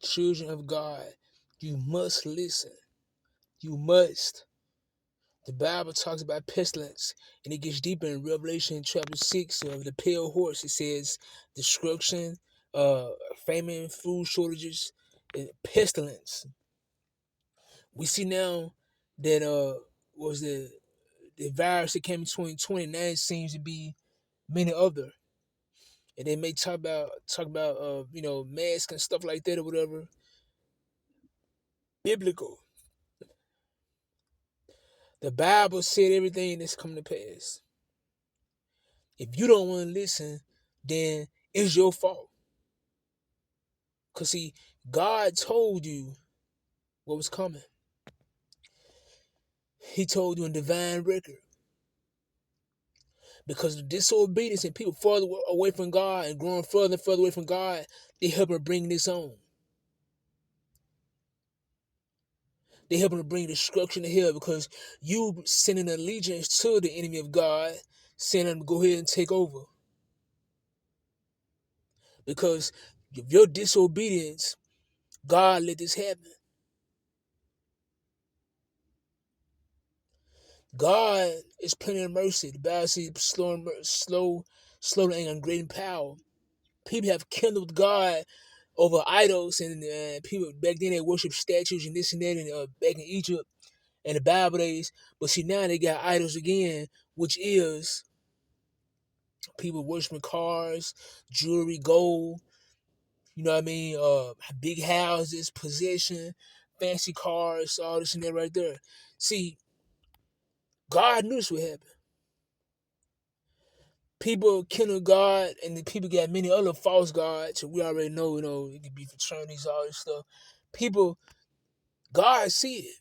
children of God, you must listen. You must. The Bible talks about pestilence, and it gets deeper in Revelation chapter 6 of the pale horse. It says destruction, uh, famine, food shortages, and pestilence. We see now that was the virus that came in 2020. Now it seems to be many other, and they may talk about masks and stuff like that or whatever. Biblical. The Bible said everything that's coming to pass. If you don't want to listen, then it's your fault. Cause see, God told you what was coming. He told you in divine record. Because of disobedience and people further away from God and growing further and further away from God, they help him bring this on. They help him to bring destruction to hell because you sending allegiance to the enemy of God, sending him to go ahead and take over. Because of your disobedience, God let this happen. God is plenty of mercy. The Bible says slow to anger and great in power. People have kindled God over idols, and people back then they worship statues and this and that, and back in Egypt and the Bible days. But see, now they got idols again, which is people worshiping cars, jewelry, gold. You know what I mean? Big houses, possession, fancy cars, all this and that right there. See, God knew this would happen. People kindle God, and the people got many other false gods. We already know, it could be fraternities, all this stuff. People, God see it.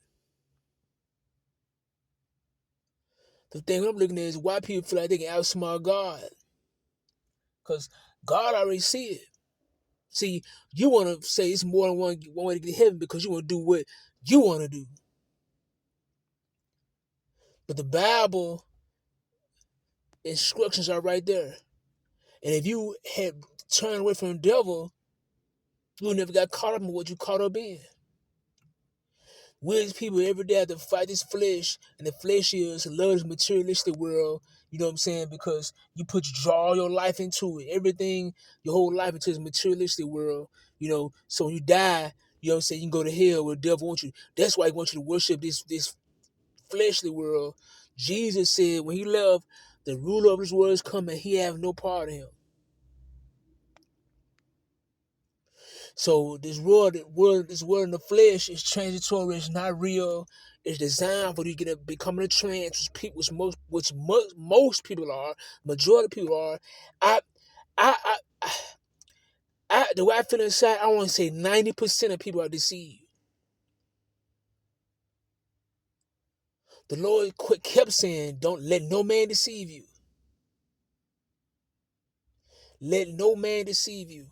The thing I'm looking at is why people feel like they can outsmart God. Because God already see it. See, you want to say it's more than one way to get to heaven because you want to do what you want to do. But the Bible instructions are right there. And if you had turned away from the devil, you would never got caught up in what you caught up in. We as people every day have to fight this flesh, and the flesh is love this materialistic world, you know what I'm saying? Because you draw your life into it, everything, your whole life into this materialistic world, so when you die, you know what I'm saying, you can go to hell where the devil wants you. That's why he wants you to worship this fleshly world. Jesus said when he left, the ruler of this world is coming, he have no part in him. So this world in the flesh is transitory. It's not real. It's designed for you to get becoming a trance, which most people are, majority of people are. I, I, I, the way I feel inside, I want to say 90% of people are deceived. The Lord kept saying, "Don't let no man deceive you. Let no man deceive you."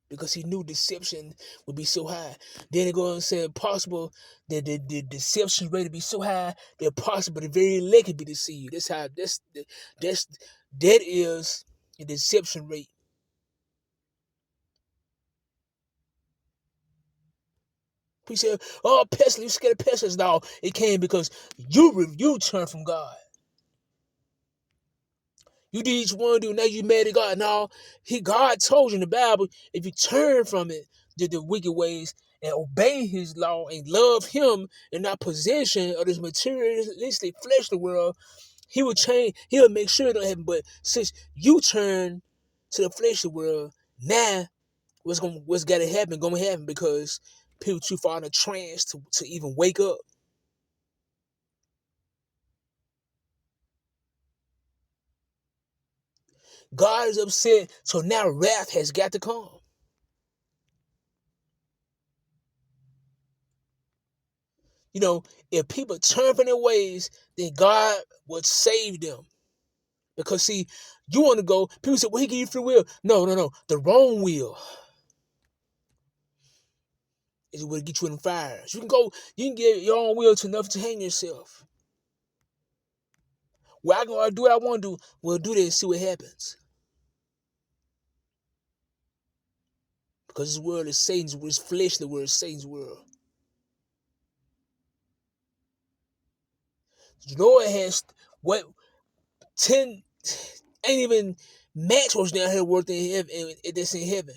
Because he knew deception would be so high. Then he goes and said, possible that the deception rate to be so high that possible the very elect could be deceived. That is the deception rate. He said, "Oh, pestilence, you scared of pestilence?" No, it came because you turned from God. You did what you want to do. Now you mad at God. No, God told you in the Bible, if you turn from it, the wicked ways, and obey his law and love him and not possession of this materialistic fleshly world, he will change. He'll make sure it don't happen. But since you turn to the fleshly world, now what's gotta happen gonna happen because people too far in a trance to even wake up. God is upset, so now wrath has got to come. If people turn from their ways, then God would save them. Because see, you want to go, people say, well, he give you free will. No, no, no. The wrong will is what get you in fires. You can give your own will to enough to hang yourself. Well, I can do what I want to do. Well, do this and see what happens. Because this world is Satan's world, it's fleshly world, it's Satan's world. Lord has what 10 ain't even match what's down here worth in heaven that's in heaven.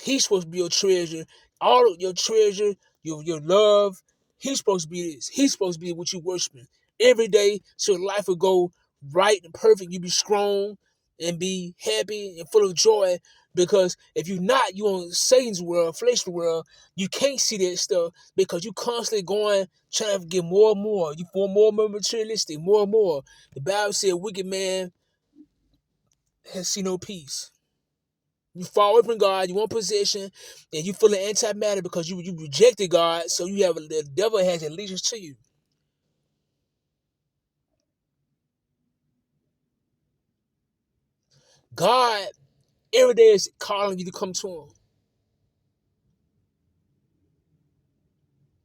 He's supposed to be your treasure. All of your treasure, your love. He's supposed to be this. He's supposed to be what you worshiping every day, so your life will go right and perfect. You be strong and be happy and full of joy. Because if you're not, you on Satan's world, fleshly world, you can't see that stuff because you constantly going trying to get more and more. You want more and more materialistic, more and more. The Bible said, "Wicked man has seen no peace." You fall away from God, you want possession, and you feel an antimatter because you rejected God, so you have the devil has allegiance to you. God every day is calling you to come to him.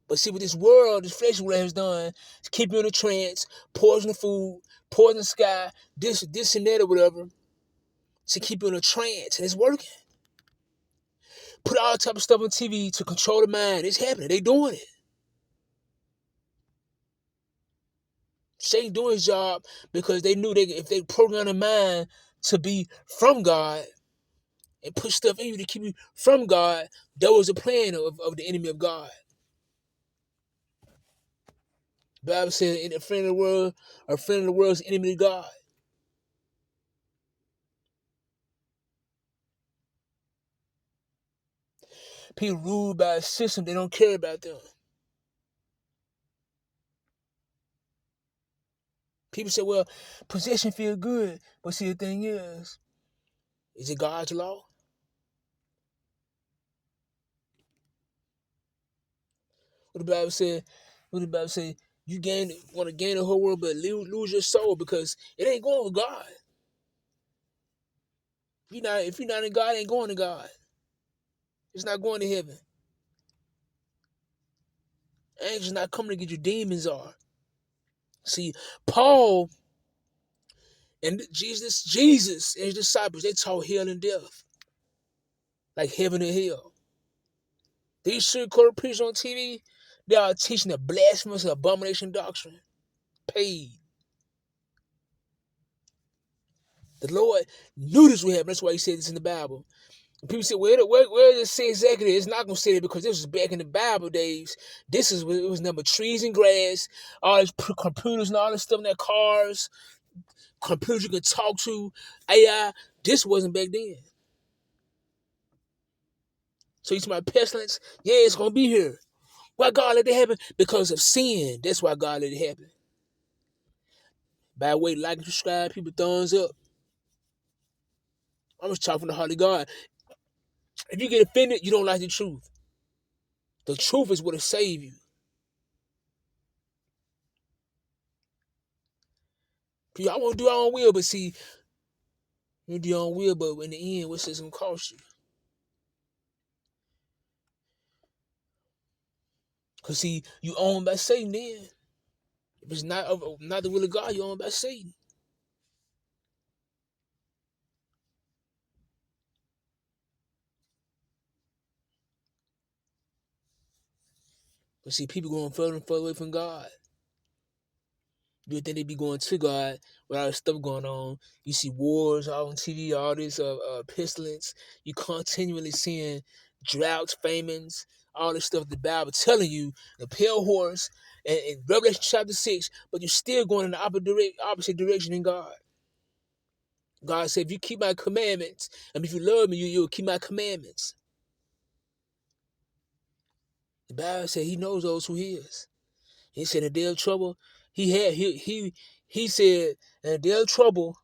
But see what this world, this flesh world has done is keep you in a trance, poison the food, poison the sky, this and that or whatever, to keep you in a trance, and it's working. Put all type of stuff on TV to control the mind. It's happening. They doing it. Satan doing his job because they knew if they program the mind to be from God and put stuff in you to keep you from God, that was a plan of the enemy of God. The Bible says, "In a friend of the world, a friend of the world is the enemy of God." People ruled by a system, they don't care about them. People say, "Well, possession feel good," but see, the thing is it God's law? What the Bible said? What the Bible say? You want to gain the whole world, but lose your soul because it ain't going with God. If you're not in God, it ain't going to God. It's not going to heaven. Angels not coming to get you. Demons are. See, Paul and Jesus and his disciples, they taught hell and death, like heaven and hell. These sugar-coated preachers on TV, they are teaching a blasphemous abomination doctrine. Paid. The Lord knew this would happen. That's why he said this in the Bible. And people say, where does it say exactly? It's not going to say that because this was back in the Bible days. It was number trees and grass, all these computers and all this stuff in their cars, computers you can talk to, AI. This wasn't back then. So you see my pestilence? Yeah, it's going to be here. Why God let it happen? Because of sin. That's why God let it happen. By the way, like and subscribe, people thumbs up. I'm just talking to the heart of God. If you get offended, you don't like the truth. The truth is what will save you. I want to do our own will, but see, you do your own will, but in the end, what's this going to cost you? Because see, you owned by Satan then. If it's not the will of God, you owned by Satan. But see, people going further and further away from God. You would think they'd be going to God with all this stuff going on. You see wars all on TV, all this pestilence. You continually seeing droughts, famines, all this stuff the Bible telling you, the pale horse, and in Revelation chapter 6, but you're still going in the opposite direction in God. God said, if you keep my commandments, and if you love me, you'll keep my commandments. The Bible said he knows those who hears. He said in the day of trouble, he said in the day of trouble,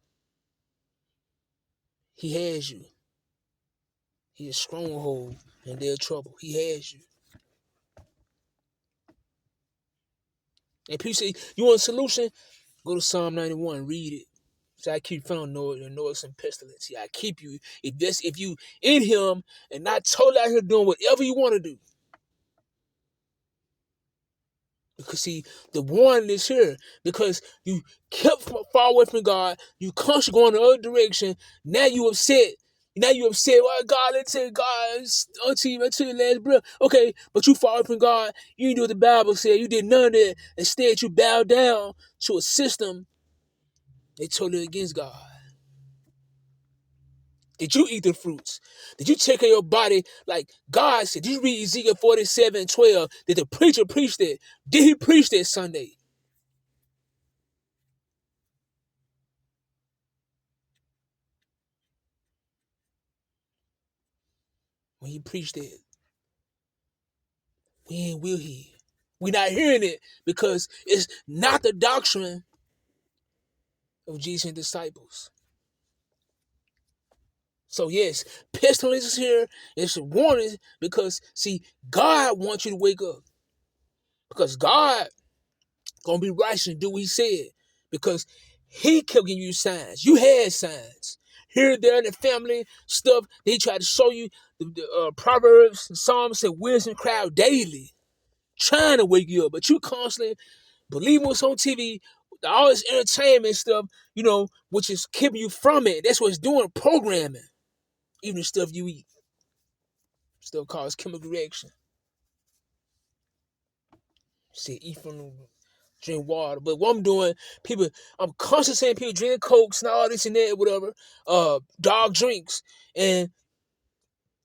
he has you. He is stronghold in their trouble. He has you. And people say, you want a solution? Go to Psalm 91, read it. So I keep found noise and pestilence. Yeah, I keep you. If you in him and not totally out here doing whatever you want to do. Because see, the warning is here. Because you kept far away from God. You constantly going the other direction. Now you upset Now you upset. Well, God, let's say God until your last breath. Okay, but you far from God. You didn't do what the Bible said. You did none of that. Instead, you bow down to a system they totally against God. Did you eat the fruits? Did you take care of your body like God said? Did you read Ezekiel 47:12? Did the preacher preach that? Did he preach that Sunday? When he preached that, when will he? We're not hearing it because it's not the doctrine of Jesus and disciples. So yes, pestilence is here. It's a warning because see, God wants you to wake up because God gonna be righteous and do what He said because He kept giving you signs. You had signs here and there in the family stuff. They tried to show you the Proverbs and Psalms said wisdom crowd daily, trying to wake you up, but you constantly believing what's on TV. All this entertainment stuff, which is keeping you from it. That's what's doing programming. Even the stuff you eat. Still cause chemical reaction. See, eat from the drink water. But what I'm doing, I'm constantly saying people drinking cokes and all this and that, whatever. Dog drinks. And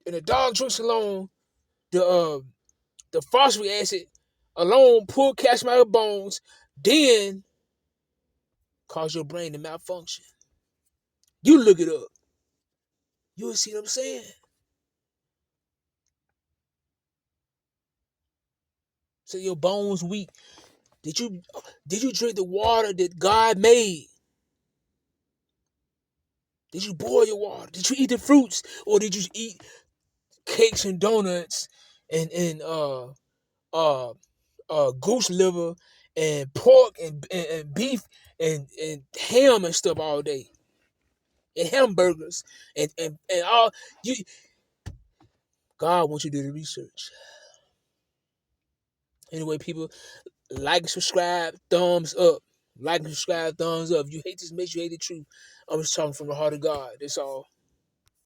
the dog drinks alone, the phosphoric acid alone pull calcium out of bones, then cause your brain to malfunction. You look it up. You'll see what I'm saying. So your bones weak. Did you drink the water that God made? Did you boil your water? Did you eat the fruits, or did you eat cakes and donuts and goose liver and pork and beef and ham and stuff all day and hamburgers and all you? God wants you to do the research. Anyway, people, like and subscribe, thumbs up. Like and subscribe, thumbs up. If you hate this mess, you hate the truth. I'm just talking from the heart of God. That's all.